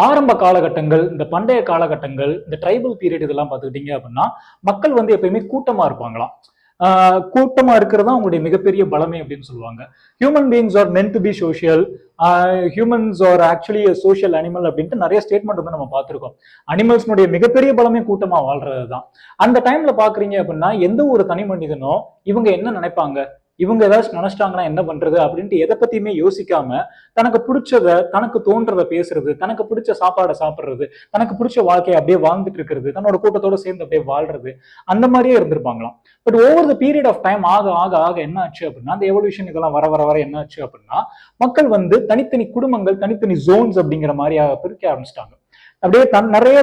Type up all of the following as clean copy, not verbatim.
ஆரம்ப காலகட்டங்கள், இந்த பண்டைய காலகட்டங்கள், இந்த ட்ரைபல் பீரியட் இதெல்லாம் பார்த்துக்கிட்டீங்க அப்படின்னா, மக்கள் வந்து எப்பயுமே கூட்டமா இருப்பாங்களாம். கூட்டமா இருக்கிறது அவங்களுடைய மிகப்பெரிய பலமே அப்படின்னு சொல்லுவாங்க. Human beings are meant to be social. Humans are actually social animal அப்படின்ட்டு நிறைய ஸ்டேட்மெண்ட் வந்து நம்ம பார்த்துருக்கோம். அனிமல்ஸ்னுடைய மிகப்பெரிய பலமே கூட்டமா வாழ்றது தான். அந்த டைம்ல பாக்குறீங்க அப்படின்னா எந்த ஒரு தனி மனிதனும் இவங்க என்ன நினைப்பாங்க, இவங்க ஏதாச்சும் நினைச்சிட்டாங்கன்னா என்ன பண்றது அப்படின்ட்டு எதை பத்தியுமே யோசிக்காம தனக்கு பிடிச்சத, தனக்கு தோன்றத பேசுறது, தனக்கு பிடிச்ச சாப்பாடை சாப்பிடுறது, தனக்கு பிடிச்ச வாழ்க்கையை அப்படியே வாழ்ந்துட்டு இருக்கிறது, தன்னோட கூட்டத்தோட சேர்ந்து அப்படியே வாழ்றது, அந்த மாதிரியே இருந்திருப்பாங்களாம். But over the period of time ஆக ஆக ஆக என்ன ஆச்சு அப்படின்னா, அந்த எவல்யூஷன் இதெல்லாம் வர வர வர என்ன ஆச்சு அப்படின்னா, மக்கள் வந்து தனித்தனி குடும்பங்கள், தனித்தனி ஜோன்ஸ் அப்படிங்கிற மாதிரி பிரிக்க ஆரம்பிச்சிட்டாங்க. அப்படியே நிறைய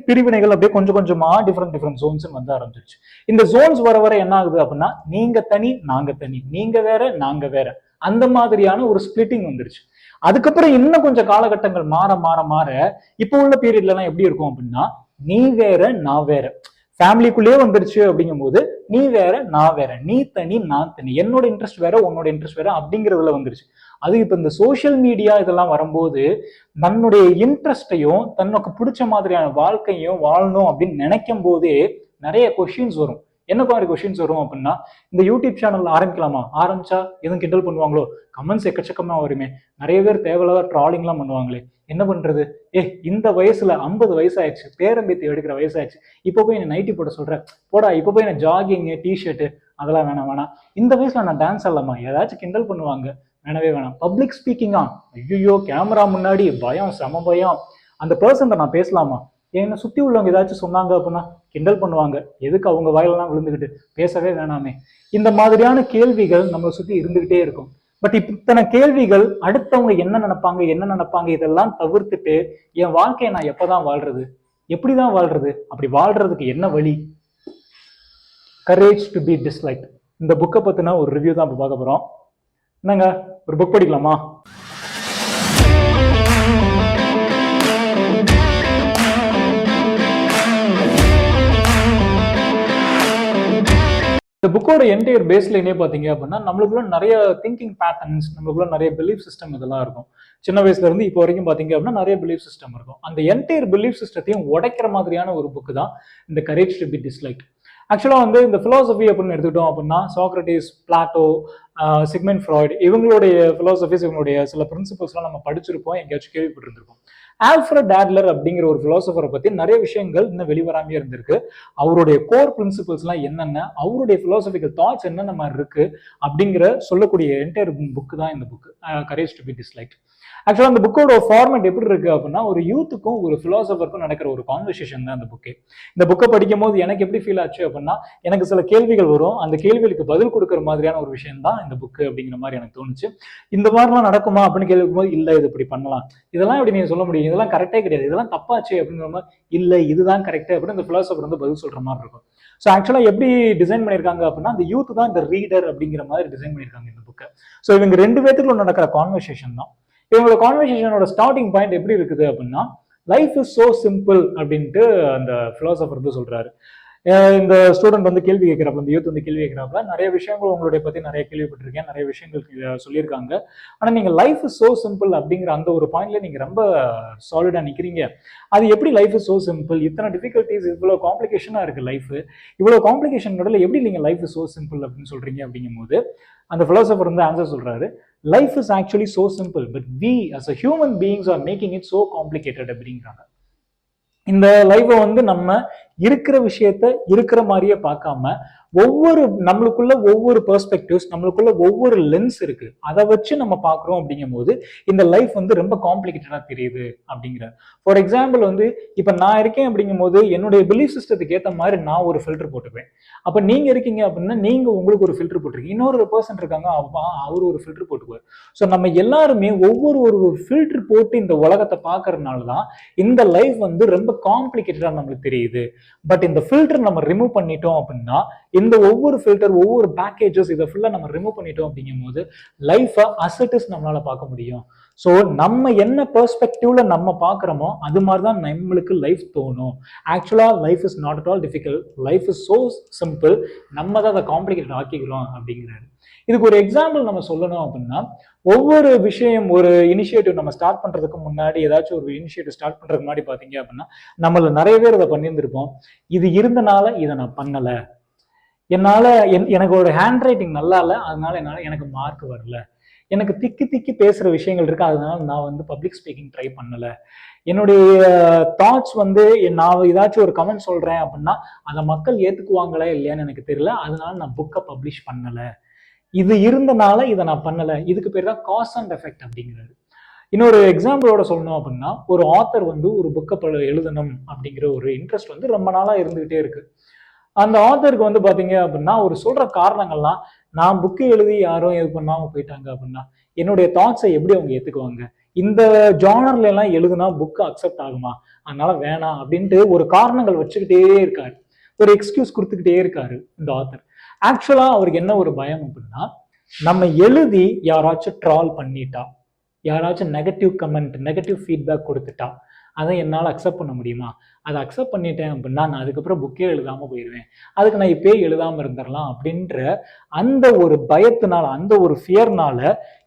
பிரிவினைகள் அப்படியே கொஞ்சம் கொஞ்சமா டிஃப்ரெண்ட் ஜோன்ஸ் வந்து ஆரம்பிச்சிருச்சு. இந்த ஜோன்ஸ் வர வர என்ன ஆகுது அப்படின்னா, நீங்க தனி நாங்க தனி, நீங்க வேற நாங்க வேற, அந்த மாதிரியான ஒரு ஸ்பிளிட்டிங் வந்துருச்சு. அதுக்கப்புறம் இன்னும் கொஞ்சம் காலகட்டங்கள் மாற மாற மாற இப்போ உள்ள பீரியட்ல எல்லாம் எப்படி இருக்கும் அப்படின்னா, நீ வேற நான் வேற, ஃபேமிலிக்குள்ளேயே வந்துருச்சு. அப்படிங்கும் போது நீ வேற நான் வேற, நீ தனி நான் தனி, என்னோட இன்ட்ரெஸ்ட் வேற உன்னோட இன்ட்ரெஸ்ட் வேற அப்படிங்கிறதுல வந்துருச்சு. அது இப்ப இந்த சோசியல் மீடியா இதெல்லாம் வரும்போது தன்னுடைய இன்ட்ரெஸ்டையும் தனக்கு பிடிச்ச மாதிரியான வாழ்க்கையும் வாழணும் அப்படின்னு நினைக்கும் போதே நிறைய கொஸ்டின்ஸ் வரும். என்ன மாதிரி கொஸ்டின்ஸ் வரும் அப்படின்னா, இந்த யூடியூப் சேனல் ஆரம்பிக்கலாமா, ஆரம்பிச்சா எதுவும் கிண்டல் பண்ணுவாங்களோ, கமெண்ட்ஸ் எக்கச்சக்கமா வருமே, நிறைய பேர் தேவையில்லாத ட்ராலிங்லாம் பண்ணுவாங்களே, என்ன பண்றது, இந்த வயசுல 50 வயசாயிடுச்சு, பேரம்பேத்தி எடுக்கிற வயசாயிடுச்சு, இப்போ போய் என்ன நைட்டி போட சொல்ற, போடா இப்போ போய் என்ன ஜாகிங் டிஷர்ட் அதெல்லாம் வேணாம் வேணாம், இந்த வயசுல நான் டான்ஸ் ஆடலாமா, ஏதாச்சும் கிண்டல் பண்ணுவாங்க, வேணவே வேணாம். பப்ளிக் ஸ்பீக்கிங்கா, ஐயோ கேமரா முன்னாடி பயம், செம பயம், அந்த பர்சன் நான் பேசலாமா, என்னை சுத்தி உள்ளவங்க ஏதாச்சும் சொன்னாங்க அப்படின்னா கிண்டல் பண்ணுவாங்க, எதுக்கு அவங்க வாயிலெல்லாம் விழுந்துக்கிட்டு, பேசவே வேணாமே. இந்த மாதிரியான கேள்விகள் நம்மளை சுத்தி இருந்துகிட்டே இருக்கும். பட் இத்தனை கேள்விகள், அடுத்தவங்க என்ன நினைப்பாங்க என்ன நினைப்பாங்க இதெல்லாம் தவிர்த்துட்டு என் வாழ்க்கையை நான் எப்பதான் வாழ்றது, எப்படிதான் வாழ்றது, அப்படி வாழ்றதுக்கு என்ன வழி? கரேஜ் டு பி டிஸ்லைக், இந்த புக்கை பத்தின ஒரு ரிவ்யூ தான் இப்ப பார்க்க போறோம். என்னங்க, ஒரு புக் படிக்கலாமா? இந்த புக்கோட என்டையர் பேஸ்லைனே பார்த்தீங்க அப்படின்னா, நம்மளுக்குள்ள நிறைய திங்கிங் பேட்டர்ன்ஸ், நம்மளுக்குள்ள நிறைய பிலீஃப் சிஸ்டம் இதெல்லாம் இருக்கும். சின்ன வயசுல இருந்து இப்போ வரைக்கும் பார்த்தீங்க அப்படின்னா நிறைய பிலீஃப் சிஸ்டம் இருக்கும். அந்த என்டையர் பிலீஃப் சிஸ்டத்தையும் உடைக்கிற மாதிரியான ஒரு புக்கு தான் இந்த கரேஜ் டு பி டிஸ்லைக். ஆக்சுவலாக வந்து இந்த பிலாசபி அப்படின்னு எடுத்துக்கிட்டோம் அப்படின்னா, சாக்ரட்டிஸ், பிளாட்டோ, சிக்மெண்ட் ஃப்ராய்டு, இவங்களுடைய பிலாசபிஸ், இவங்களுடைய சில பிரின்சிபல்ஸ்லாம் நம்ம படிச்சிருப்போம், எங்கேயாச்சும் கேள்விப்பட்டிருந்திருப்போம். ஆல்ஃபிரட் ஆட்லர் அப்படிங்கிற ஒரு பிலாசபரை பத்தி நிறைய விஷயங்கள் இன்னும் வெளிவராமே இருந்திருக்கு. அவருடைய கோர் பிரின்சிபல்ஸ்லாம் என்னென்ன, அவருடைய பிலாசபிக்கல் தாட்ஸ் என்னென்ன மாதிரி இருக்கு அப்படிங்கிற சொல்லக்கூடிய என்டையர் புக்கு தான் இந்த book courage to be disliked. ஆக்சுவலாக அந்த புக்கோட ஃபார்மேட் எப்படி இருக்கு அப்படின்னா, ஒரு யூத்துக்கும் ஒரு பிலாசபருக்கும் நடக்கிற ஒரு கான்வர்சேஷன் தான் அந்த புக்கு. இந்த புக்கை படிக்கும் போது எனக்கு எப்படி ஃபீல் ஆச்சு அப்படின்னா, எனக்கு சில கேள்விகள் வரும், அந்த கேள்விகளுக்கு பதில் கொடுக்குற மாதிரியான ஒரு விஷயம் தான் இந்த புக்கு அப்படிங்கிற மாதிரி எனக்கு தோணுச்சு. இந்த மாதிரிலாம் நடக்குமா அப்படின்னு கேட்கும் போது, இல்லை இது இப்படி பண்ணலாம், இதெல்லாம் இப்படி நீங்க சொல்ல முடியும், இதெல்லாம் கரெக்டே கிடையாது, இதெல்லாம் தப்பாச்சு அப்படிங்கிற மாதிரி, இல்லை இதுதான் கரெக்ட் அப்படின்னு இந்த பிலாசபர் வந்து பதில் சொல்ற மாதிரி இருக்கும். ஸோ ஆக்சுவலாக எப்படி டிசைன் பண்ணியிருக்காங்க அப்படின்னா, அந்த யூத் தான் இந்த ரீடர் அப்படிங்கிற மாதிரி டிசைன் பண்ணியிருக்காங்க இந்த புக்கை. ஸோ இவங்க ரெண்டு பேத்துக்குள்ள நடக்கிற கான்வர்சேஷன் தான். இவங்களோட கான்வர்சேஷனோட ஸ்டார்டிங் பாயிண்ட் எப்படி இருக்குது அப்படின்னா, லைஃப் இஸ் சோ சிம்பிள் அப்படின்ட்டு அந்த பிலாசபர் வந்து சொல்றாரு. இந்த ஸ்டூடெண்ட் வந்து கேள்வி கேட்கிறப்ப, இந்த யூத் வந்து கேள்வி கேட்கிறப்ப, நிறைய விஷயங்கள் உங்களுடைய பத்தி நிறைய கேள்விப்பட்டிருக்கேன், நிறைய விஷயங்கள் சொல்லியிருக்காங்க, ஆனா நீங்க லைஃப் இஸ் சோ சிம்பிள் அப்படிங்கிற அந்த ஒரு பாயிண்ட்ல நீங்க ரொம்ப சாலிடா நிக்கிறீங்க. அது எப்படி லைஃப் இஸ் சோ சிம்பிள், இத்தனை டிஃபிகல்டிஸ், இவ்வளவு காம்ப்ளிகேஷனா இருக்கு லைஃப், இவ்வளவு காம்ப்ளிகேஷன் நடுவில் எப்படி நீங்க லைஃப் இஸ் சோ சிம்பிள் அப்படின்னு சொல்றீங்க அப்படிங்கும் போது அந்த பிலாசபர் வந்து ஆன்சர் சொல்றாரு, life is actually so simple but we as a human beings are making it so complicated அப்படிங்கிறாங்க. இந்த லைஃபை வந்து நம்ம இருக்கிற விஷயத்த இருக்கிற மாதிரியே பார்க்காம, ஒவ்வொரு நம்மளுக்குள்ள ஒவ்வொரு பெர்ஸ்பெக்டிவ்ஸ், நம்மளுக்குள்ள ஒவ்வொரு லென்ஸ் இருக்கு, அதை வச்சு நம்ம பார்க்குறோம் அப்படிங்கும் போது இந்த லைஃப் வந்து ரொம்ப காம்ப்ளிகேட்டடா தெரியுது அப்படிங்கிற. ஃபார் எக்ஸாம்பிள் வந்து இப்போ நான் இருக்கேன் அப்படிங்கும் போது என்னுடைய பிலீஃப் சிஸ்டத்துக்கு ஏற்ற மாதிரி நான் ஒரு ஃபில்டர் போட்டுப்பேன். அப்போ நீங்க இருக்கீங்க அப்படின்னா நீங்க உங்களுக்கு ஒரு ஃபில்டர் போட்டிருக்கீங்க, இன்னொரு பர்சன் இருக்காங்க அவரு ஒரு ஃபில்டர் போட்டுக்குவார். ஸோ நம்ம எல்லாருமே ஒரு ஃபில்டர் போட்டு இந்த உலகத்தை பார்க்கறதுனால தான் இந்த லைஃப் வந்து ரொம்ப காம்ப்ளிகேட்டடா நம்மளுக்கு தெரியுது. பட் இந்த ஃபில்டர் நம்ம ரிமூவ் பண்ணிட்டோம் அப்படின்னா, இந்த ஒவ்வொரு ஃபில்டர், ஒவ்வொரு பேக்கேஜஸ், இதை ஃபுல்லா நம்ம ரிமூவ் பண்ணிட்டோம் அப்படிங்கும் போது லைஃபை அசெட்டிஸ் நம்மளால பார்க்க முடியும். ஸோ நம்ம என்ன பெர்ஸ்பெக்டிவ்ல நம்ம பார்க்குறோமோ அது மாதிரி தான் நம்மளுக்கு லைஃப் தோணும். ஆக்சுவலா life is not at all difficult, life is so simple, நம்ம தான் அதை காம்ப்ளிகேட்டட் ஆக்கிக்கிறோம் அப்படிங்கிறாரு. இதுக்கு ஒரு எக்ஸாம்பிள் நம்ம சொல்லணும் அப்படின்னா, ஒவ்வொரு விஷயம் ஒரு இனிஷியேட்டிவ் நம்ம ஸ்டார்ட் பண்றதுக்கு முன்னாடி, ஏதாச்சும் ஒரு இனிஷியேட்டிவ் ஸ்டார்ட் பண்றதுக்கு முன்னாடி பாத்தீங்க அப்படின்னா, நம்மள நிறைய பேர் இதை பண்ணியிருந்திருப்போம். இது இருந்தனால இதை நான் பண்ணல, என்னால எனக்கு ஒரு ஹேண்ட் ரைட்டிங் நல்லா இல்லை, அதனால எனக்கு மார்க் வரல, எனக்கு திக்கி திக்கி பேசுற விஷயங்கள் இருக்கு, அதனால நான் வந்து பப்ளிக் ஸ்பீக்கிங் ட்ரை பண்ணல, என்னுடைய தாட்ஸ் வந்து நான் ஏதாச்சும் ஒரு கமெண்ட் சொல்றேன் அப்படின்னா அதை மக்கள் ஏத்துக்குவாங்களா இல்லையான்னு எனக்கு தெரியல, அதனால நான் புக்கை பப்ளிஷ் பண்ணல, இது இருந்தனால இதை நான் பண்ணல. இதுக்கு பேர் தான் காஸ் அண்ட் எஃபெக்ட் அப்படிங்கிறது. இன்னொரு எக்ஸாம்பிளோட சொல்லணும் அப்படின்னா, ஒரு ஆத்தர் வந்து ஒரு புக்கை எழுதணும் அப்படிங்கிற ஒரு இன்ட்ரெஸ்ட் வந்து ரொம்ப நாளா இருந்துகிட்டே இருக்கு. அந்த ஆத்தருக்கு வந்து பாத்தீங்க அப்படின்னா ஒரு சொல்ற காரணங்கள்லாம், நான் புக்கு எழுதி யாரும் இது பண்ணாம போயிட்டாங்க அப்படின்னா என்னுடைய தாட்ஸை எப்படி அவங்க ஏத்துக்குவாங்க, இந்த ஜானர்ல எல்லாம் எழுதுனா புக்கு அக்செப்ட் ஆகுமா, அதனால வேணாம் அப்படின்ட்டு ஒரு காரணங்கள் வச்சுக்கிட்டே இருக்காரு, ஒரு எக்ஸ்கியூஸ் கொடுத்துக்கிட்டே இருக்காரு இந்த ஆத்தர். ஆக்சுவலா அவருக்கு என்ன ஒரு பயம் அப்படின்னா, நம்ம எழுதி யாராச்சும் ட்ரால் பண்ணிட்டா, யாராச்சும் நெகட்டிவ் கமெண்ட் நெகட்டிவ் ஃபீட்பேக் கொடுத்துட்டா அதை என்னால் அக்செப்ட் பண்ண முடியுமா, அதை அக்செப்ட் பண்ணிட்டேன் அப்படின்னா நான் அதுக்கப்புறம் புக்கே எழுதாம போயிடுவேன், அதுக்கு நான் இப்பயே எழுதாம இருந்துடலாம் அப்படின்ற அந்த ஒரு பயத்தினால, அந்த ஒரு ஃபியர்னால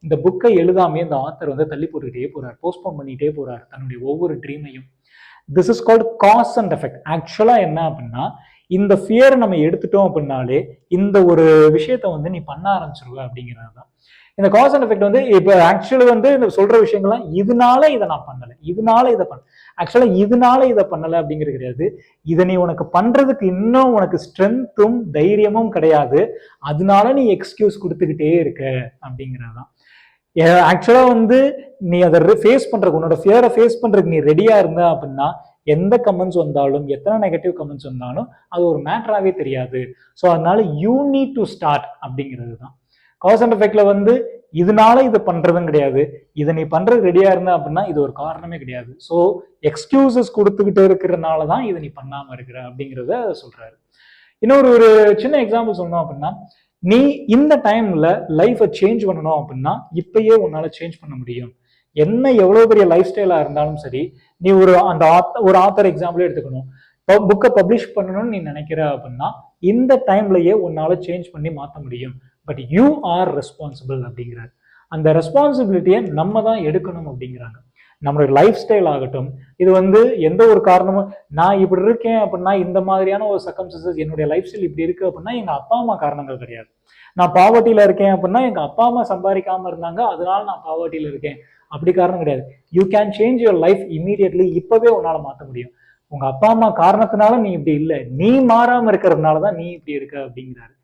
இந்த புக்கை எழுதாமே இந்த ஆத்தர் வந்து தள்ளி போட்டுக்கிட்டே போறார், போஸ்ட்போன் பண்ணிட்டே போறார் தன்னுடைய ஒவ்வொரு ட்ரீமையும். This is called cause and effect. ஆக்சுவலா என்ன அப்படின்னா, இந்த ஃபியரை நம்ம எடுத்துட்டோம் அப்படின்னாலே இந்த ஒரு விஷயத்த வந்து நீ பண்ண ஆரம்பிச்சிருவ அப்படிங்கிறது தான். இந்த காஸ் அண்ட் எஃபெக்ட் வந்து இப்போ ஆக்சுவலி வந்து இந்த சொல்ற விஷயங்கள்லாம் இதனால இதை நான் பண்ணலை, இதனால இதை பண்ண, ஆக்சுவலா இதனால இதை பண்ணலை அப்படிங்கிறது கிடையாது, இதை நீ உனக்கு பண்றதுக்கு இன்னும் உனக்கு ஸ்ட்ரென்த்தும் தைரியமும் கிடையாது, அதனால நீ எக்ஸ்கியூஸ் கொடுத்துக்கிட்டே இருக்க அப்படிங்கிறது தான். ஆக்சுவலா வந்து நீ அதை ஃபேஸ் பண்றதுக்கு, உன்னோட ஃபியரை ஃபேஸ் பண்றதுக்கு நீ ரெடியா இருந்த அப்படின்னா எந்த கமெண்ட்ஸ் வந்தாலும் எத்தனை நெகட்டிவ் கமெண்ட்ஸ் வந்தாலும் அது ஒரு மேட்டராகவே தெரியாது. ஸோ அதனால யூ நீட் டு ஸ்டார்ட் அப்படிங்கிறது தான். காஸ் அண்ட் எஃபெக்ட்ல வந்து இதனால இது பண்றதும் கிடையாது, இதை நீ பண்றது ரெடியா இருந்த அப்படின்னா இது ஒரு காரணமே கிடையாது. ஸோ எக்ஸ்கியூசஸ் கொடுத்துக்கிட்டு இருக்கிறதுனால தான் இதை நீ பண்ணாம இருக்கிற அப்படிங்கிறத சொல்றாரு. இன்னொரு ஒரு சின்ன எக்ஸாம்பிள் சொல்லணும் அப்படின்னா, நீ இந்த டைம்ல லைஃபை சேஞ்ச் பண்ணணும் அப்படின்னா இப்பயே உன்னால சேஞ்ச் பண்ண முடியும். என்ன எவ்வளவு பெரிய லைஃப் ஸ்டைலா இருந்தாலும் சரி, நீ ஒரு அந்த ஒரு ஆத்தர் எக்ஸாம்பிளே எடுத்துக்கணும், புக்கை பப்ளிஷ் பண்ணணும்னு நீ நினைக்கிற அப்படின்னா இந்த டைம்லயே உன்னால சேஞ்ச் பண்ணி மாற்ற முடியும். பட் யூ ஆர் ரெஸ்பான்சிபிள் அப்படிங்கிறார். அந்த ரெஸ்பான்சிபிலிட்டியை நம்ம தான் எடுக்கணும் அப்படிங்கிறாங்க. நம்மளுடைய லைஃப் ஸ்டைல் ஆகட்டும், இது வந்து எந்த ஒரு காரணமும் நான் இப்படி இருக்கேன் அப்படின்னா இந்த மாதிரியான ஒரு சர்க்கம்ஸ்டன்சஸ் என்னுடைய லைஃப் ஸ்டைல் இப்படி இருக்கு அப்படின்னா எங்க அப்பா அம்மா காரணங்கள் கிடையாது. நான் பாவர்ட்டியில இருக்கேன் அப்படின்னா எங்க அப்பா அம்மா சம்பாதிக்காம இருந்தாங்க அதனால நான் பாவர்ட்டியில இருக்கேன் அப்படி காரணம் கிடையாது. You can change your life immediately, இப்பவே உன்னால மாற்ற முடியும். உங்க அப்பா அம்மா காரணத்தினால நீ இப்படி இல்லை, நீ மாறாம இருக்கிறதுனாலதான் நீ இப்படி இருக்க அப்படிங்கிறாரு.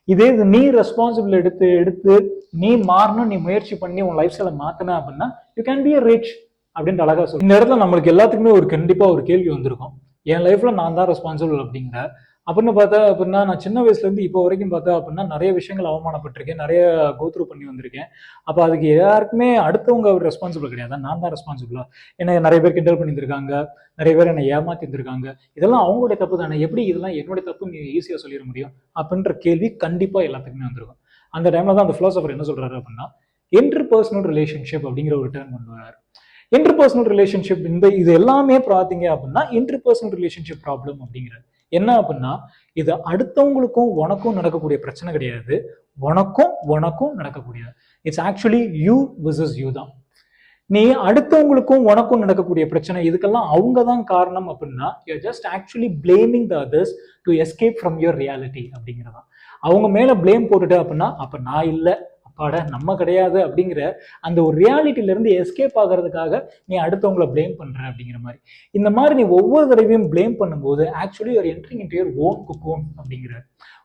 இதே இது நீ ரெஸ்பான்சிபிள் எடுத்து எடுத்து நீ மாறணும், நீ முயற்சி பண்ணி உன் லைஃப் ஸ்டைலை மாத்தின அப்படின்னா யூ கேன் பி ரிச் அப்படின்ட்டு அழகா சொல்லு. இந்த இடத்துல நம்மளுக்கு எல்லாத்துக்குமே ஒரு கண்டிப்பா ஒரு கேள்வி வந்திருக்கும், என் லைஃப்ல நான் தான் ரெஸ்பான்சிபிள் அப்படிங்கிற அப்படின்னு பார்த்தா அப்படின்னா, நான் சின்ன வயசுல இருந்து இப்போ வரைக்கும் பார்த்தா அப்படின்னா நிறைய விஷயங்கள் அவமானப்பட்டிருக்கேன், நிறைய கோத்ரூ பண்ணி வந்திருக்கேன். அப்போ அதுக்கு யாருக்குமே அடுத்தவங்க ஒரு ரெஸ்பான்சிபிள் கிடையாது, நான் தான் ரெஸ்பான்சிபிளா. என்ன நிறைய பேர் கிண்டல் பண்ணியிருந்திருக்காங்க, நிறைய பேர் என்னை ஏமாத்திருந்திருக்காங்க, இதெல்லாம் அவங்களுடைய தப்பு தானே, எப்படி இதெல்லாம் என்னுடைய தப்பு நீ ஈஸியாக சொல்லிட முடியும் அப்படின்ற கேள்வி கண்டிப்பா எல்லாத்துக்குமே வந்திருக்கும். அந்த டைம்ல தான் அந்த பிலாசபர் என்ன சொல்றாரு அப்படின்னா, இன்டர்பர்சனல் ரிலேஷன்ஷிப் அப்படிங்கிற ஒரு டேர்ம் கொண்டு வராரு. இன்டர்பர்சனல் ரிலேஷன்ஷிப் இது எல்லாமே பார்த்தீங்க அப்படின்னா இன்டர்பர்சனல் ரிலேஷன்ஷிப் ப்ராப்ளம் அப்படிங்கிறது என்ன அப்படின்னா, இது அடுத்தவங்களுக்கும் உனக்கும் நடக்கக்கூடிய பிரச்சனை கிடையாது, உனக்கும் நடக்கக்கூடியது. It's actually you versus you தான். நீ அடுத்தவங்களுக்கும் உனக்கும் நடக்கக்கூடிய பிரச்சனை இதுக்கெல்லாம் அவங்க தான் காரணம் அப்படின்னா you just actually blaming the others to escape from your reality அப்படிங்கிறதான். அவங்க மேல பிளேம் போட்டுட்டு அப்படின்னா அப்ப நான் இல்லை, அப்பாட நம்ம கிடையாது அப்படிங்கிற அந்த ஒரு ரியாலிட்டில இருந்து எஸ்கேப் ஆகிறதுக்காக நீ அடுத்தவங்களை பிளேம் பண்ற அப்படிங்கிற மாதிரி. இந்த மாதிரி நீ ஒவ்வொரு தடவையும் பிளேம் பண்ணும்போது actually you are entering into your own cocoon அப்படிங்கிற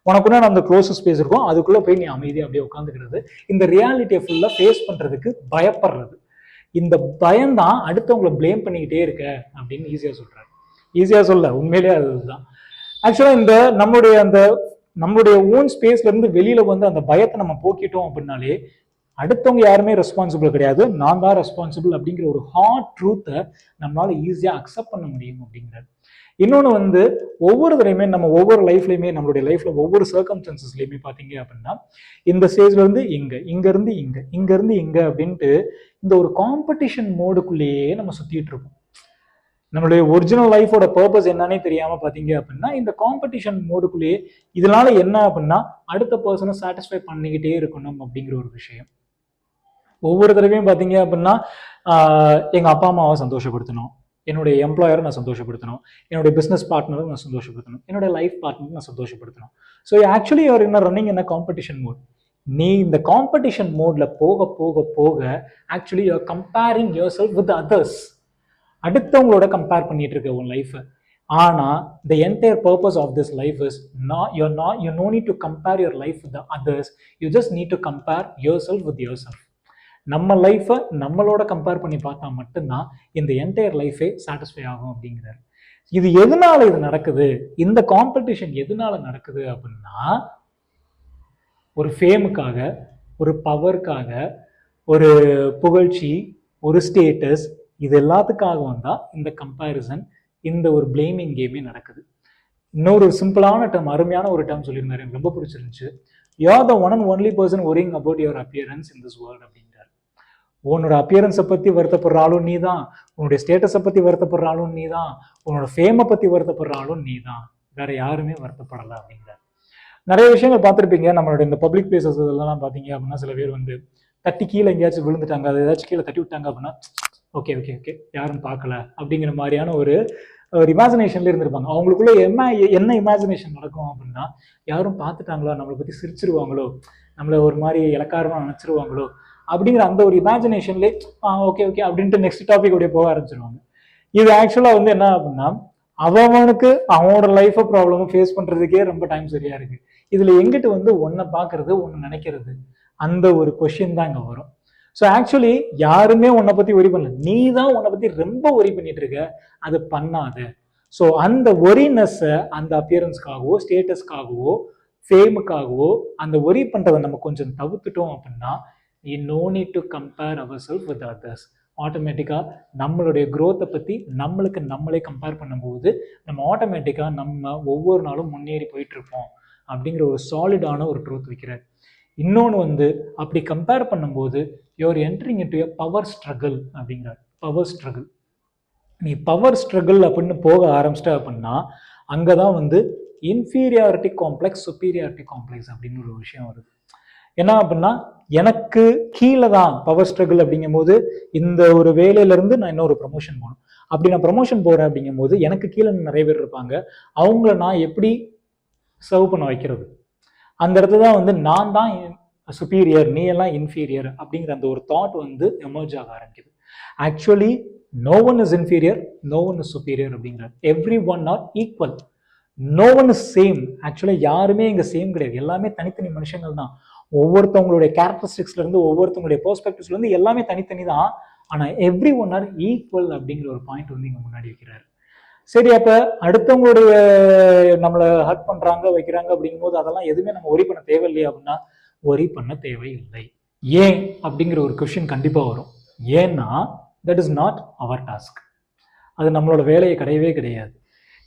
உனக்குன்னா அந்த க்ளோஸ் ஸ்பேஸ் இருக்கும், அதுக்குள்ள போய் நீ அமைதியாக அப்படியே உட்காந்துக்கிறது, இந்த ரியாலிட்டியை ஃபுல்லா ஃபேஸ் பண்றதுக்கு பயப்படுறது. இந்த பயம்தான் அடுத்தவங்களை பிளேம் பண்ணிக்கிட்டே இருக்க அப்படின்னு ஈஸியா சொல்றாரு. ஈஸியா சொல்ல உண்மையிலேயே அதுதான். ஆக்சுவலா இந்த நம்மளுடைய ஓன் ஸ்பேஸ்ல இருந்து வெளியில வந்து அந்த பயத்தை நம்ம போக்கிட்டோம் அப்படின்னாலே அடுத்தவங்க யாருமே ரெஸ்பான்சிபிள் கிடையாது, நான் தான் ரெஸ்பான்சிபிள் அப்படிங்கிற ஒரு ஹார்ட் ட்ரூத்தை நம்மளால ஈஸியா அக்செப்ட் பண்ண முடியும் அப்படிங்கிறாரு. இன்னொன்று வந்து ஒவ்வொரு தடையுமே நம்ம ஒவ்வொரு லைஃப்லையுமே நம்மளுடைய லைஃப்ல ஒவ்வொரு சர்க்கம்ஸ்டன்சஸ்லையுமே பார்த்தீங்க அப்படின்னா இந்த ஸ்டேஜ்ல இருந்து இங்க இருந்து இங்க அப்படின்ட்டு இந்த ஒரு காம்படிஷன் மோடுக்குள்ளேயே நம்ம சுத்திட்டு இருப்போம். நம்மளுடைய ஒரிஜினல் லைஃபோட பர்பஸ் என்னன்னே தெரியாம பாத்தீங்க அப்படின்னா இந்த காம்படிஷன் மோடுக்குள்ளேயே இதனால என்ன அப்படின்னா அடுத்த பர்சனை சாட்டிஸ்ஃபை பண்ணிக்கிட்டே இருக்கணும் அப்படிங்கிற ஒரு விஷயம். ஒவ்வொரு தடவையும் பார்த்தீங்க அப்படின்னா எங்கள் அப்பா அம்மாவை சந்தோஷப்படுத்தணும், என்னுடைய எம்ப்ளாயரை நான் சந்தோஷப்படுத்தணும், என்னுடைய பிஸ்னஸ் பார்ட்னரை நான் சந்தோஷப்படுத்தணும், என்னுடைய லைஃப் பார்ட்னரை நான் சந்தோஷப்படுத்தணும். ஸோ ஆக்சுவலி அவர் என்ன ரன்னிங் என்ன காம்படிஷன் மோட். நீ இந்த காம்படிஷன் மோட்ல போக போக போக actually you are comparing yourself with others. அடுத்தவங்களோட கம்பேர் பண்ணிட்டு இருக்க உன் லைஃபை. ஆனா the entire purpose of this life is you no need to compare your life with the others, you just need to compare yourself with yourself. நம்ம லைஃபை நம்மளோட compare பண்ணி பார்த்தா மட்டும்தான் இந்த என்டையர் லைஃபே சாட்டிஸ்ஃபை ஆகும் அப்படிங்கிறாரு. இது எதனால இது நடக்குது, இந்த காம்படிஷன் எதனால நடக்குது அப்படின்னா, ஒரு ஃபேமுக்காக, ஒரு பவருக்காக, ஒரு புகழ்ச்சி, ஒரு ஸ்டேட்டஸ், இது எல்லாத்துக்காகவும் தான் இந்த கம்பேரிசன், இந்த ஒரு பிளேமிங் கேமே நடக்குது. இன்னொரு சிம்பிளான டேர்ம், அருமையான ஒரு டேர்ம் சொல்லியிருந்தாரு, எனக்கு ரொம்ப பிடிச்சிருந்துச்சு. You are the one and only person worrying about your appearance in this world அப்படிங்கிறார். உன்னோட அப்பியரன்ஸை பற்றி வருத்தப்படுறாலும் நீ தான், உன்னுடைய ஸ்டேட்டஸை பற்றி வருத்தப்படுறாலும் நீ தான், உன்னோட ஃபேமை பற்றி வருத்தப்படுறாலும் நீ தான், வேற யாருமே வருத்தப்படலை அப்படிங்கிறார். நிறைய விஷயங்கள் பார்த்துருப்பீங்க நம்மளோட இந்த பப்ளிக் பிளேசஸ் இதெல்லாம் பார்த்தீங்க அப்படின்னா, சில பேர் வந்து தட்டி கீழே எங்கேயாச்சும் விழுந்துட்டாங்க, அது ஏதாச்சும் கீழே தட்டி விட்டாங்க அப்படின்னா ஓகே ஓகே ஓகே யாரும் பார்க்கல அப்படிங்கிற மாதிரியான ஒரு இமேஜினேஷன்ல இருந்திருப்பாங்க. அவங்களுக்குள்ள என்ன இமேஜினேஷன் நடக்கும் அப்படின்னா, யாரும் பார்த்துட்டாங்களோ, நம்மளை பற்றி சிரிச்சிருவாங்களோ, நம்மளை ஒரு மாதிரி இலக்காரமாக நினச்சிருவாங்களோ அப்படிங்கிற அந்த ஒரு இமேஜினேஷன்லேயே ஓகே ஓகே அப்படின்ட்டு நெக்ஸ்ட் டாபிக் உடைய போக ஆரம்பிச்சிருவாங்க. இது ஆக்சுவலாக வந்து என்ன அப்படின்னா, அவனுக்கு அவனோட லைஃபை ப்ராப்ளமும் ஃபேஸ் பண்ணுறதுக்கே ரொம்ப டைம் சரியா இருக்கு. இதில் எங்கிட்ட வந்து ஒன்றை பார்க்கறது, ஒன்று நினைக்கிறது, அந்த ஒரு கொஷின் தான் இங்கே வரும். ஸோ ஆக்சுவலி யாருமே உன்னை பற்றி ஒரி பண்ணல, நீ தான் உன்னை பற்றி ரொம்ப ஒரி பண்ணிட்டு இருக்க, அது பண்ணாத. ஸோ அந்த ஒரினஸ்ஸை அந்த அப்பியரன்ஸ்க்காகவோ, ஸ்டேட்டஸ்க்காகவோ, ஃபேமுக்காகவோ அந்த ஒரி பண்ணுறதை நம்ம கொஞ்சம் தவிர்த்துட்டோம் அப்படின்னா, you no need to compare ourselves with others. ஆட்டோமேட்டிக்காக நம்மளுடைய க்ரோத்தை பற்றி நம்மளுக்கு நம்மளே கம்பேர் பண்ணும்போது நம்ம ஆட்டோமேட்டிக்காக நம்ம ஒவ்வொரு நாளும் முன்னேறி போயிட்டு இருப்போம் அப்படிங்கிற ஒரு சாலிடான ஒரு ட்ரூத் வைக்கிறார். இன்னொன்று வந்து அப்படி கம்பேர் பண்ணும்போது you are entering into a power struggle அப்படிங்கிறார். பவர் ஸ்ட்ரகிள், நீ பவர் ஸ்ட்ரகிள் அப்படின்னு போக ஆரம்பிச்சிட்ட அப்படின்னா அங்கே தான் வந்து இன்ஃபீரியாரிட்டி காம்ப்ளெக்ஸ், சுப்பீரியாரிட்டி காம்ப்ளெக்ஸ் அப்படின்னு ஒரு விஷயம் வருது. என்ன அப்படின்னா, எனக்கு கீழே தான் பவர் ஸ்ட்ரகிள் அப்படிங்கும் போது இந்த ஒரு வேலையிலேருந்து நான் இன்னொரு ப்ரமோஷன் போகணும். அப்படி நான் ப்ரமோஷன் போகிறேன் அப்படிங்கும் போது எனக்கு கீழே நிறைய பேர் இருப்பாங்க, அவங்கள நான் எப்படி சர்வ் பண்ண வைக்கிறது, அந்த இடத்துல தான் வந்து நான் தான் சுப்பீரியர், நீ எல்லாம் இன்ஃபீரியர் அப்படிங்கிற அந்த ஒரு தாட் வந்து எமர்ஜ் ஆக ஆரம்பிக்குது. Actually no one is inferior, no one is superior அப்படிங்கிறார். Every one are equal, no one is same. ஆக்சுவலாக யாருமே இங்கே சேம் கிடையாது, எல்லாமே தனித்தனி மனுஷங்கள் தான். ஒவ்வொருத்தவங்களுடைய கேரக்டரிஸ்டிக்ஸ்ல இருந்து, ஒவ்வொருத்தவங்களுடைய பெர்ஸ்பெக்டிவ்ஸ்ல இருந்து எல்லாமே தனித்தனி தான். ஆனால் எவ்ரி ஒன் ஆர் ஈக்குவல் அப்படிங்கிற ஒரு பாயிண்ட் வந்து இங்கே முன்னாடி வைக்கிறாரு. சரி, அப்போ அடுத்தவங்களுடைய நம்மளை ஹர்ட் பண்ணுறாங்க, வைக்கிறாங்க அப்படிங்கும்போது அதெல்லாம் எதுவுமே நம்ம ஒரி பண்ண தேவையில்லையா அப்படின்னா, ஒரி பண்ண தேவையில்லை. ஏன் அப்படிங்கிற ஒரு கொஸ்டின் கண்டிப்பாக வரும். ஏன்னா that is not our task, அது நம்மளோட வேலையை கிடையவே கிடையாது.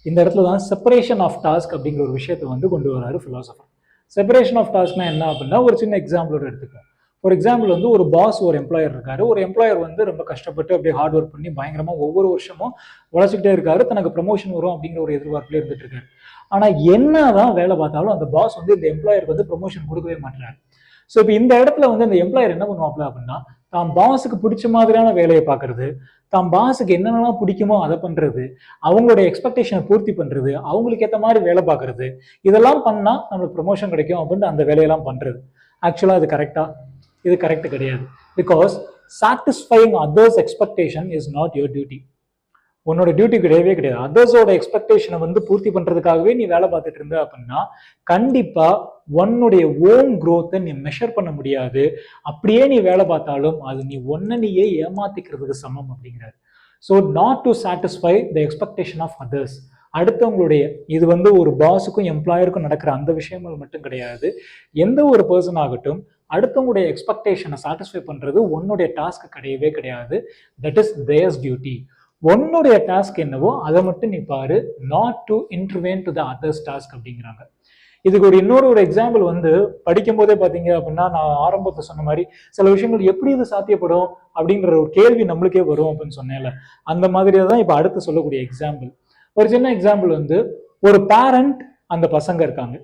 இந்த இடத்துல தான் செப்பரேஷன் ஆஃப் டாஸ்க் அப்படிங்கிற ஒரு விஷயத்தை வந்து கொண்டு வராரு ஃபிலாசபர். செப்பரேஷன் ஆஃப் டாஸ்க்னா என்ன அப்படின்னா, ஒரு சின்ன எக்ஸாம்பிளோட எடுத்துக்கலாம். ஃபார் எக்ஸாம்பிள் வந்து ஒரு பாஸ், ஒரு எம்ப்ளாயர் இருக்காரு. ஒரு எம்ப்ளாயர் வந்து ரொம்ப கஷ்டப்பட்டு அப்படியே ஹார்ட் ஒர்க் பண்ணி பயங்கரமாக ஒவ்வொரு வருஷமும் உழைச்சிக்கிட்டே இருக்காரு, தனக்கு ப்ரமோஷன் வரும் அப்படிங்கிற ஒரு எதிர்பார்ப்புல இருந்துட்டு இருக்காரு. ஆனால் என்னதான் வேலை பார்த்தாலும் அந்த பாஸ் வந்து இந்த எம்ப்ளாயருக்கு வந்து ப்ரமோஷன் கொடுக்கவே மாட்டாரு. ஸோ இப்போ இந்த இடத்துல வந்து அந்த எம்ப்ளாயர் என்ன பண்ணுவாப்ல அப்படின்னா, தான் பாஸுக்கு பிடிச்ச மாதிரியான வேலையை பார்க்கறது, தான் பாஸுக்கு என்னென்னலாம் பிடிக்குமோ அதை பண்றது, அவங்களுடைய எக்ஸ்பெக்டேஷனை பூர்த்தி பண்றது, அவங்களுக்கு ஏற்ற மாதிரி வேலை பார்க்கறது, இதெல்லாம் பண்ணா நம்மளுக்கு ப்ரமோஷன் கிடைக்கும் அப்படின்னு அந்த வேலையெல்லாம் பண்றது. ஆக்சுவலா இது கரெக்டா? இது கரெக்ட் கிடையாது. Because satisfying others expectation is not your duty. உன்னோட டியூட்டி கிடையவே கிடையாது. அதர்ஸோட எக்ஸ்பெக்டேஷனை வந்து பூர்த்தி பண்றதுக்காகவே நீ வேலை பார்த்துட்டு இருந்த அப்படின்னா கண்டிப்பா உன்னுடைய ஓன் க்ரோத்தை நீ மெஷர் பண்ண முடியாது. அப்படியே நீ வேலை பார்த்தாலும் அது நீ ஒன்ன நீயே ஏமாத்திக்கிறதுக்கு சமம் அப்படிங்கிறாரு. So not to satisfy the expectation of others. அடுத்தவங்களுடைய, இது வந்து ஒரு பாஸுக்கும் எம்ப்ளாயருக்கும் நடக்கிற அந்த விஷயங்கள் மட்டும் கிடையாது. எந்த ஒரு பர்சன் ஆகட்டும், அடுத்தவங்களுடைய எக்ஸ்பெக்டேஷனை சாட்டிஸ்ஃபை பண்றது உன்னுடைய டாஸ்க் கிடையவே கிடையாது. That is theirs duty. உன்னுடைய டாஸ்க் என்னவோ அதை மட்டும் நீ பாரு, not to intervene to the others task அப்படிங்கிறாங்க. இதுக்கு ஒரு இன்னொரு எக்ஸாம்பிள் வந்து படிக்கும் போதே பார்த்தீங்க அப்படின்னா, நான் ஆரம்பத்தில் சொன்ன மாதிரி சில விஷயங்கள் எப்படி இது சாத்தியப்படும் அப்படிங்கிற ஒரு கேள்வி நம்மளுக்கே வரும் அப்படின்னு சொன்னேன்ல, அந்த மாதிரி தான் இப்போ அடுத்து சொல்லக்கூடிய எக்ஸாம்பிள். ஒரு சின்ன எக்ஸாம்பிள் வந்து, ஒரு பேரண்ட், அந்த பசங்க இருக்காங்க.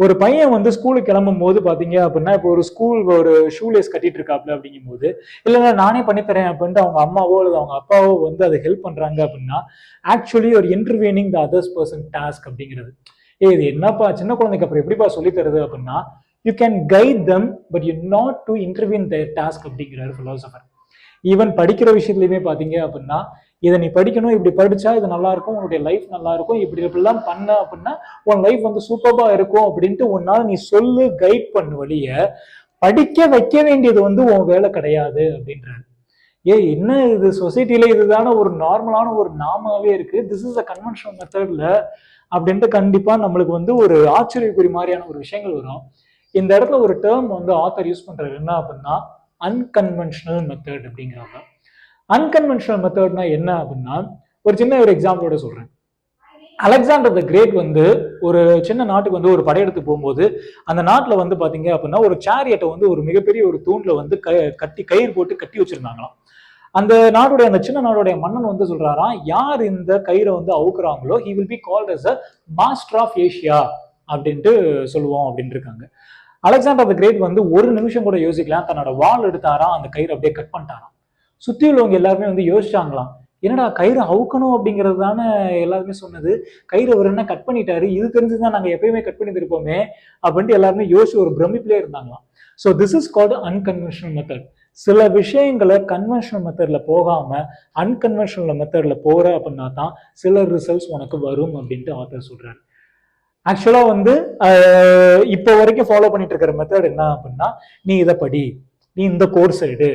ஒரு பையன் வந்து ஸ்கூலுக்கு கிளம்பும் போது பாத்தீங்க அப்படின்னா, இப்போ ஒரு ஸ்கூல் ஒரு ஷூலேஸ் கட்டிட்டு இருக்காப்ல அப்படிங்கும் போது, இல்ல நானே பண்ணித்தரேன் அப்படின்ட்டு அவங்க அம்மாவோ அல்லது அவங்க அப்பாவோ வந்து அதை ஹெல்ப் பண்றாங்க அப்படின்னா, ஆக்சுவலி ஒரு இன்டர்வீனிங் த அதர்ஸ் பர்சன் டாஸ்க் அப்படிங்கிறது. இது என்னப்பா சின்ன குழந்தைக்கு அப்புறம் எப்படிப்பா சொல்லி தருது அப்படின்னா, you can guide them but you not to intervene the task அப்படிங்கிறாரு பிலாசபர். ஈவன் படிக்கிற விஷயத்துலயுமே பாத்தீங்க அப்படின்னா, இதை நீ படிக்கணும், இப்படி படிச்சா இது நல்லா இருக்கும், உன்னுடைய லைஃப் நல்லா இருக்கும், இப்படி இப்படிலாம் பண்ண அப்படின்னா உன் லைஃப் வந்து சூப்பர்பா இருக்கும் அப்படின்ட்டு உன்னால நீ சொல்லு, கைட் பண்ணு வழிய படிக்க வைக்க வேண்டியது வந்து உன் வேலை கிடையாது அப்படின்றாரு. என்ன இது சொசைட்டில இதுதான ஒரு நார்மலான ஒரு நாமாவே இருக்கு, திஸ் இஸ் அ கன்வென்ஷனல் மெத்தட்ல அப்படின்ட்டு கண்டிப்பா நம்மளுக்கு வந்து ஒரு ஆச்சரியக்குறி மாதிரியான ஒரு விஷயங்கள் வரும். இந்த இடத்துல ஒரு டேர்ம் வந்து ஆத்தர் யூஸ் பண்றாரு, என்ன அப்படின்னா அன்கன்வென்ஷனல் மெத்தட் அப்படிங்கிறாங்க. அன்கன்வென்ஷனல் மெத்தட்னா என்ன அப்படின்னா, ஒரு சின்ன ஒரு எக்ஸாம்பிளோட சொல்றேன். அலெக்சாண்டர் த கிரேட் வந்து ஒரு சின்ன நாட்டுக்கு வந்து ஒரு படையெடுத்து போகும்போது, அந்த நாட்டுல வந்து பாத்தீங்க அப்படின்னா ஒரு சேரியட்டை வந்து ஒரு மிகப்பெரிய ஒரு தூண்ல வந்து கட்டி கயிறு போட்டு கட்டி வச்சிருந்தாங்களாம். அந்த நாடுடைய அந்த சின்ன நாடுடைய மன்னன் வந்து சொல்றாராம், யார் இந்த கயிறை வந்து அவுக்குறாங்களோ he will be called as a master of Asia அப்படின்ட்டு சொல்லுவோம் அப்படின்னு இருக்காங்க. அலெக்சாண்டர் த கிரேட் வந்து ஒரு நிமிஷம் கூட யோசிக்கலாம், தன்னோட வாள் எடுத்தாராம், அந்த கயிறு அப்படியே கட் பண்ணிட்டாராம். சுத்தி உள்ளவங்க எல்லாருமே வந்து யோசிச்சாங்களாம், என்னடா கயிறு அவுக்கணும் அப்படிங்கிறது தானே எல்லாருமே சொன்னது, கயிறு அவர் என்ன கட் பண்ணிட்டாரு, இது தெரிஞ்சுதான் நாங்க எப்பயுமே கட் பண்ணி இருப்போமே அப்படின்ட்டு எல்லாருமே யோசிச்சு ஒரு பிரமிப்பிலே இருந்தாங்களாம். So this is called unconventional method. சில விஷயங்களை கன்வென்ஷனல் மெத்தட்ல போகாம அன்கன்வென்ஷனல் மெத்தட்ல போற அப்படின்னா தான் சில ரிசல்ட்ஸ் உனக்கு வரும் அப்படின்ட்டு ஆத்தர் சொல்றாரு. ஆக்சுவலா வந்து இப்போ வரைக்கும் ஃபாலோ பண்ணிட்டு இருக்கிற மெத்தட் என்ன அப்படின்னா, நீ இதை படி, நீ இந்த கோர்ஸ் எடு,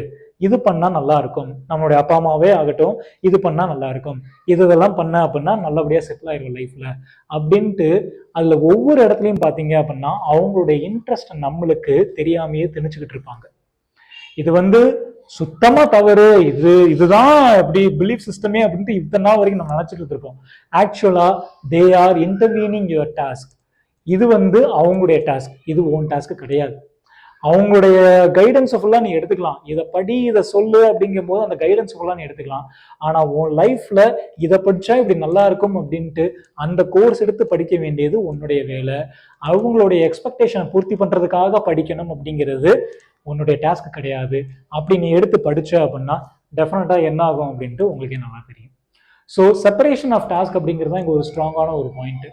இது பண்ணா நல்லா இருக்கும், நம்மளுடைய அப்பா அம்மாவே ஆகட்டும் இது பண்ணா நல்லா இருக்கும், இதெல்லாம் பண்ண அப்படின்னா நல்லபடியா செட்டில் ஆயிரும் லைஃப்ல அப்படின்ட்டு அதுல ஒவ்வொரு இடத்துலையும் பாத்தீங்க அப்படின்னா அவங்களுடைய இன்ட்ரெஸ்ட் நம்மளுக்கு தெரியாமையே திணிச்சுக்கிட்டு இருப்பாங்க. இது வந்து சுத்தமா தவறு, இதுதான் இப்படி பிலீஃப் சிஸ்டமே அப்படின்ட்டு இத்தனை நாள் வரைக்கும் நம்ம நினைச்சிட்டு இருப்போம். ஆக்சுவலா they are intervening your task. இது வந்து அவங்களுடைய டாஸ்க், இது ஓன் டாஸ்க் கிடையாது. அவங்களுடைய கைடன்ஸ் ஃபுல்லா நீ எடுத்துக்கலாம், இதை படி இதை சொல்லு அப்படிங்கும் போது அந்த கைடன்ஸ் ஃபுல்லா நீ எடுத்துக்கலாம். ஆனா உன் லைஃப்ல இதை படிச்சா இப்படி நல்லா இருக்கும் அப்படின்ட்டு அந்த கோர்ஸ் எடுத்து படிக்க வேண்டியது உன்னுடைய வேலை. அவங்களுடைய எக்ஸ்பெக்டேஷனை பூர்த்தி பண்றதுக்காக படிக்கணும் அப்படிங்கிறது உன்னுடைய டாஸ்க் கிடையாது. அப்படி நீ எடுத்து படிச்ச அப்படின்னா டெஃபினட்டா என்ன ஆகும் அப்படின்ட்டு உங்களுக்கு நல்லா தெரியும். ஸோ செப்பரேஷன் ஆஃப் டாஸ்க் அப்படிங்கிறது தான் இங்க ஒரு ஸ்ட்ராங்கான ஒரு பாயிண்ட்.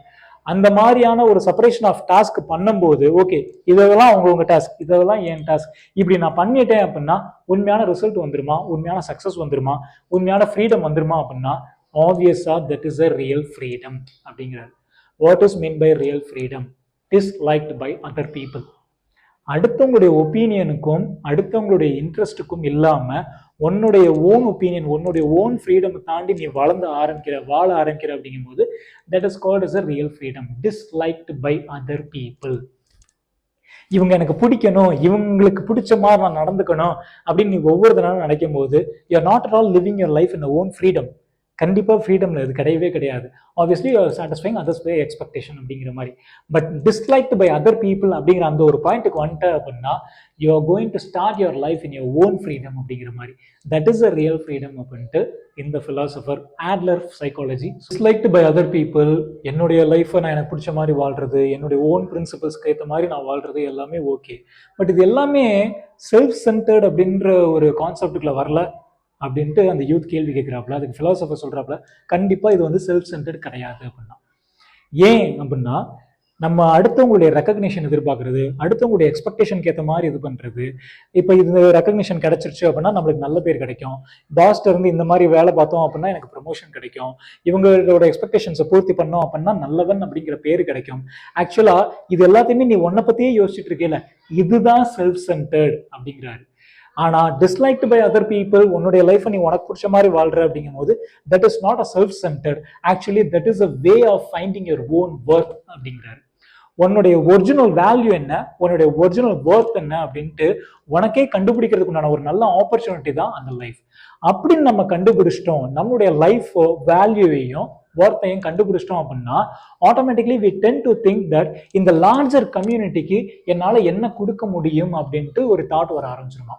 அந்த மாதிரியான ஒரு செப்பரேஷன் ஆஃப் டாஸ்க் பண்ணும்போது ஓகே இதெல்லாம் அவங்கவுங்க டாஸ்க், இதெல்லாம் என் டாஸ்க், இப்படி நான் பண்ணிட்டேன் அப்படின்னா உண்மையான ரிசல்ட் வந்துருமா, உண்மையான சக்சஸ் வந்துருமா, உண்மையான ஃப்ரீடம் வந்துருமா அப்படின்னா obviously that is a real freedom அப்படிங்கிறது. What is mean by real freedom? Disliked by other people. அடுத்தவங்களுடைய ஒப்பீனியனுக்கும் அடுத்தவங்களுடைய இன்ட்ரெஸ்ட்டுக்கும் இல்லாம உன்னுடைய ஓன் ஒப்பீனியன், உன்னுடைய ஓன் ஃப்ரீடம் தாண்டி நீ வாழ ஆரம்பிக்கிற அப்படிங்கும் போது that is called as a real freedom. Disliked by other people. இவங்க எனக்கு பிடிக்கணும், இவங்களுக்கு பிடிச்ச மாதிரி நான் நடந்துக்கணும் அப்படின்னு நீ ஒவ்வொரு தினமும் நினைக்கும் போது you are not at all living your life in own freedom. கண்டிப்பா ஃப்ரீடம்ல இது கிடையவே கிடையாது. Obviously you are satisfying others by expectation அப்படிங்கிற மாதிரி. But disliked by other people அப்படிங்கிற அந்த ஒரு பாயிண்ட்டுக்கு வந்துட்ட அப்படின்னா you are going to start your life in your own freedom அப்படிங்கிற மாதிரி. That is a real freedom அப்படின்ட்டு இந்த philosopher Adler psychology. Disliked by other people, என்னுடைய லைஃப்பை நான் எனக்கு பிடிச்ச மாதிரி வாழ்றது, என்னுடைய ஓன் பிரின்சிபல்ஸ்க்கு ஏற்ற மாதிரி நான் வாழ்றது எல்லாமே ஓகே. பட் இது எல்லாமே செல்ஃப் சென்டர்ட் அப்படின்ற ஒரு கான்செப்டுக்குள்ள வரல அப்படின்ட்டு அந்த யூத் கேள்வி கேட்கிறாப்புல. அதுக்கு பிலாசபர் சொல்றாப்புல கண்டிப்பா இது வந்து செல்ஃப் சென்டர்ட் கிடையாது அப்படின்னா. ஏன் அப்படின்னா நம்ம அடுத்தவங்களுடைய ரெக்கக்னிஷன் எதிர்பார்க்கறது, அடுத்தவங்களுடைய எக்ஸ்பெக்டேஷனுக்கு ஏற்ற மாதிரி இது பண்றது. இப்போ இது ரெக்கக்னிஷன் கிடைச்சிருச்சு அப்படின்னா நம்மளுக்கு நல்ல பேர் கிடைக்கும், பாஸ்ட இருந்து இந்த மாதிரி வேலை பார்த்தோம் அப்படின்னா எனக்கு ப்ரமோஷன் கிடைக்கும், இவங்களோட எக்ஸ்பெக்டேஷன்ஸை பூர்த்தி பண்ணோம் அப்படின்னா நல்லவன் அப்படிங்கிற பேர் கிடைக்கும். ஆக்சுவலா இது எல்லாத்தையுமே நீ உன்னை பத்தியே யோசிச்சுட்டு இருக்கேல, இதுதான் செல்ஃப் சென்டர்ட் அப்படிங்கிறாரு. ஆனா டிஸ்லைக்டு பை அதர் பீப்புள், உன்னுடைய லைஃப் நீ உனக்கு பிடிச்ச மாதிரி வாழ்ற அப்படிங்கும் போது that is not a self centred. Actually that is a way of finding your own worth அப்படிங்கிறாரு. உன்னுடைய ஒரிஜினல் வேல்யூ என்ன, உன்னுடைய ஒரிஜினல் வொர்த் என்ன அப்படின்ட்டு உனக்கே கண்டுபிடிக்கிறதுக்குண்டான ஒரு நல்ல ஆப்பர்ச்சுனிட்டி தான் அந்த லைஃப். அப்படின்னு நம்ம கண்டுபிடிச்சிட்டோம், நம்மளுடைய லைஃப் வேல்யூவையும் ஒர்த்தையும் கண்டுபிடிச்சிட்டோம் அப்படின்னா automatically we tend to think that இந்த லார்ஜர் கம்யூனிட்டிக்கு என்னால என்ன கொடுக்க முடியும் அப்படின்ட்டு ஒரு தாட் வர ஆரம்பிச்சிருமா.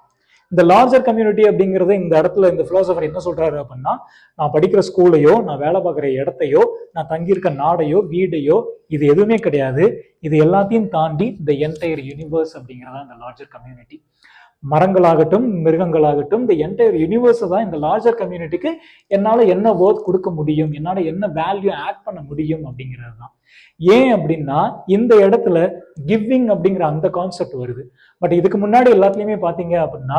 இந்த லார்ஜர் கம்யூனிட்டி அப்படிங்கறது இந்த இடத்துல இந்த பிலாசபர் என்ன சொல்றாரு அப்படின்னா, நான் படிக்கிற ஸ்கூலையோ, நான் வேலை பார்க்குற இடத்தையோ, நான் தங்கியிருக்க நாடையோ, வீடையோ, இது எதுவுமே கிடையாது. இது எல்லாத்தையும் தாண்டி இந்த என்டையர் யூனிவர்ஸ் அப்படிங்கிறதா இந்த லார்ஜர் கம்யூனிட்டி. மரங்களாகட்டும், மிருகங்களாகட்டும், இந்த என்டையர் யூனிவர்ஸ் தான் இந்த லார்ஜர் கம்யூனிட்டிக்கு என்னால என்ன ஒர்க் கொடுக்க முடியும், என்னால என்ன வேல்யூ ஆட் பண்ண முடியும் அப்படிங்கிறது தான். ஏன் அப்படின்னா இந்த இடத்துல கிவிங் அப்படிங்கிற அந்த கான்செப்ட் வருது. பட் இதுக்கு முன்னாடி எல்லாத்துலயுமே பாத்தீங்க அப்படின்னா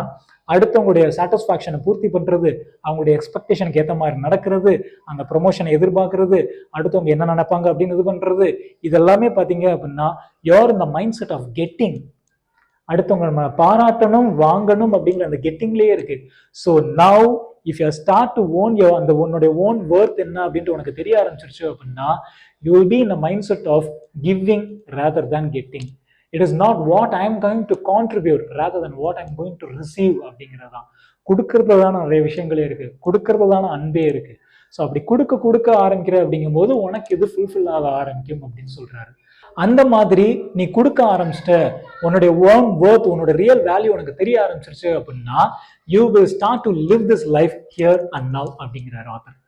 அடுத்தவங்களுடைய சாட்டிஸ்பாக்சனை பூர்த்தி பண்றது, அவங்களுடைய எக்ஸ்பெக்டேஷனுக்கு ஏற்ற மாதிரி நடக்கிறது, அந்த ப்ரொமோஷனை எதிர்பார்க்கறது, அடுத்தவங்க என்ன நினைப்பாங்க அப்படின்னு இது பண்றது, இதெல்லாமே பாத்தீங்க அப்படின்னா யோர் இந்த மைண்ட் செட் ஆஃப் கெட்டிங். அடுத்தவங்க நம்ம பாராட்டணும், வாங்கணும் அப்படிங்கிற அந்த கெட்டிங்லேயே இருக்கு. So now if you start to own your அந்த உன்னுடைய ஓன் ஒர்த் என்ன அப்படின்ட்டு உனக்கு தெரிய ஆரம்பிச்சிருச்சு அப்படின்னா you will be in the mindset of giving rather than getting. It is not what I am going to contribute rather than what I am going to receive அப்படிங்கிறது தான். கொடுக்கறது தானே நிறைய விஷயங்களே இருக்கு, கொடுக்கறது தானே அன்பே இருக்கு. ஸோ அப்படி கொடுக்க கொடுக்க ஆரம்பிக்கிற அப்படிங்கும் போது உனக்கு இது ஃபுல்ஃபில் ஆக ஆரம்பிக்கும் அப்படின்னு சொல்றாரு. அந்த மாதிரி நீ கொடுக்க ஆரம்பிச்சிட்ட, உன்னுடைய ஓன் ஒர்த், உன்னோட ரியல் வேல்யூ உனக்கு தெரிய ஆரம்பிச்சிருச்சு அப்படின்னா you will start to live this life here and now அப்படிங்கிறார் ஆத்தர்.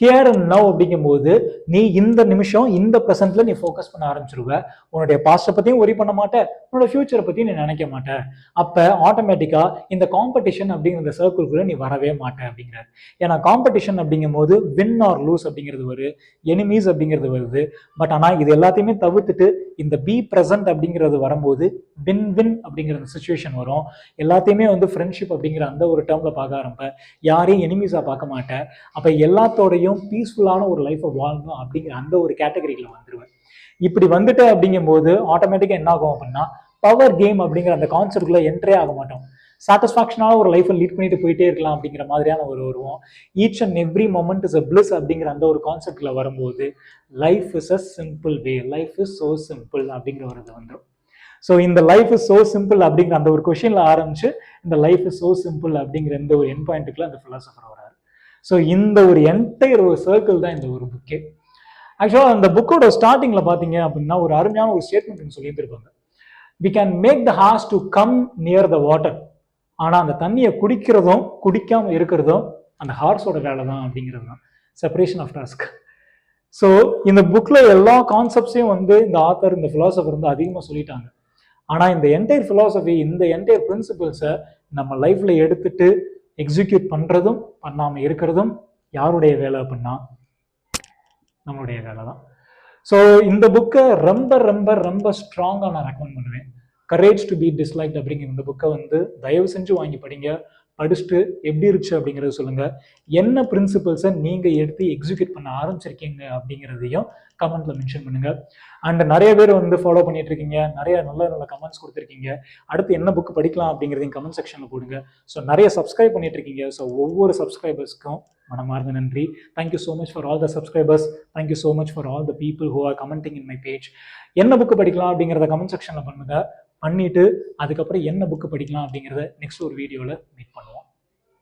ஹியர் அண்ட் நவ் அப்படிங்கும் போது நீ இந்த நிமிஷம் இந்த ப்ரெசென்ட்ல நீ ஃபோக்கஸ் பண்ண ஆரம்பிச்சிருவ. உன்னுடைய பாஸ்ட்டை பத்தியும் ஒரி பண்ண மாட்டேன், உன்னோட ஃபியூச்சரை பத்தி நீ நினைக்க மாட்டேன். அப்ப ஆட்டோமேட்டிக்கா இந்த காம்படிஷன் அப்படிங்கிற சர்க்கிள்குள்ள நீ வரவே மாட்டேன் அப்படிங்கிறார். ஏன்னா காம்படிஷன் அப்படிங்கும் போது வின் ஆர் லூஸ் அப்படிங்கிறது வருது, எனிமீஸ் அப்படிங்கிறது வருது. பட் ஆனா இது எல்லாத்தையுமே தவிர்த்துட்டு இந்த பி பிரசன்ட் அப்படிங்கிறது வரும்போது வின் வின் அப்படிங்கிற சுச்சுவேஷன் வரும். எல்லாத்தையுமே வந்து ஃப்ரெண்ட்ஷிப் அப்படிங்கிற அந்த ஒரு டேர்ம்ல பார்க்க ஆரம்பிப்பேன், யாரையும் எனிமீஸா பார்க்க மாட்டேன். அப்ப எல்லாத்தோடையும் பீஸ்ஃபுல்லான ஒரு லைஃபை வாழணும் அப்படிங்கிற அந்த ஒரு கேட்டகரியில வந்துருவேன். இப்படி வந்துட்டு அப்படிங்கும் போது ஆட்டோமேட்டிக்கா என்ன ஆகும் அப்படின்னா பவர் கேம் அப்படிங்கிற அந்த கான்செப்ட்குள்ள என்ட்ரே ஆக மாட்டோம். சாட்டிஸ்பாக்சனான ஒரு லைஃபை லீட் பண்ணிட்டு போயிட்டே இருக்கலாம் அப்படிங்கிற மாதிரியான ஒரு வருவோம். Each and every moment is a bliss அப்படிங்கிற அந்த ஒரு கான்செப்ட்ல வரும்போது life is a simple way, life is so simple அப்படிங்கிற ஒரு இது வந்துடும். ஸோ இந்த லைஃப் இஸ் சோ சிம்பிள் அப்படிங்கிற அந்த ஒரு கொஸ்டின்ல ஆரம்பிச்சு இந்த லைஃப் இஸ் சோ சிம்பிள் அப்படிங்கிற இந்த ஒரு என் பாயிண்ட்டுக்குள்ள அந்த பிலாசபர் வராரு. ஸோ இந்த ஒரு என்டையர் ஒரு சர்க்கிள் தான் இந்த ஒரு புக்கே. ஆக்சுவலாக அந்த புக்கோட ஸ்டார்டிங்ல பார்த்தீங்க அப்படின்னா ஒரு அருமையான ஒரு ஸ்டேட்மெண்ட் சொல்லியிருந்திருப்பாங்க. We can make the horse to come near the water. ஆனால் அந்த தண்ணியை குடிக்கிறதும் குடிக்காம இருக்கிறதும் அந்த ஹார்ஸோட வேலை தான் அப்படிங்கிறது தான் செப்பரேஷன் ஆஃப் டாஸ்க். ஸோ இந்த புக்ல எல்லா கான்செப்ட்ஸையும் வந்து இந்த ஆத்தர் இந்த பிலாசபர் வந்து அதிகமாக சொல்லிட்டாங்க. ஆனால் இந்த என்டையர் பிலாசபி, இந்த என்டையர் பிரின்சிபிள்ஸை நம்ம லைஃப்ல எடுத்துட்டு எக்ஸிக்யூட் பண்றதும் பண்ணாம இருக்கிறதும் யாருடைய வேலை அப்படின்னா நம்மளுடைய வேலை தான். ஸோ இந்த புக்கை ரொம்ப ரொம்ப ரொம்ப ஸ்ட்ராங்காக நான் ரெக்கமெண்ட் பண்ணுவேன். கரேஜ் டு பி டிஸ்லைக்ட் அப்படிங்கிற இந்த புக்கை வந்து தயவு செஞ்சு வாங்கி படிங்க. படிச்சுட்டு எப்படி இருந்துச்சு அப்படிங்கிறத சொல்லுங்க. என்ன பிரின்சிபல்ஸை நீங்க எடுத்து எக்ஸிக்யூட் பண்ண ஆரம்பிச்சிருக்கீங்க அப்படிங்கிறதையும் கமெண்ட்ல மென்ஷன் பண்ணுங்க. அண்ட் நிறைய பேர் வந்து ஃபாலோ பண்ணிட்டு இருக்கீங்க, நிறைய நல்ல நல்ல கமெண்ட்ஸ் கொடுத்துருக்கீங்க. அடுத்து என்ன புக் படிக்கலாம் அப்படிங்கிறதையும் கமெண்ட் செக்ஷன்ல போடுங்க. ஸோ நிறைய சப்ஸ்கிரைப் பண்ணிட்டு இருக்கீங்க. ஸோ ஒவ்வொரு சப்ஸ்கிரைபர்ஸ்க்கும் மனமார்ந்த நன்றி. Thank you so much for all the subscribers. Thank you so much for all the people who are commenting in my page. என்ன புக் படிக்கலாம் அப்படிங்கிறத கமெண்ட் செக்ஷன்ல பண்ணுங்க. பண்ணிட்டு அதுக்கப்புறம் என்ன புக் படிக்கலாம் அப்படிங்கிறத நெக்ஸ்ட் ஒரு வீடியோவில் மீட் பண்ணுவோம்.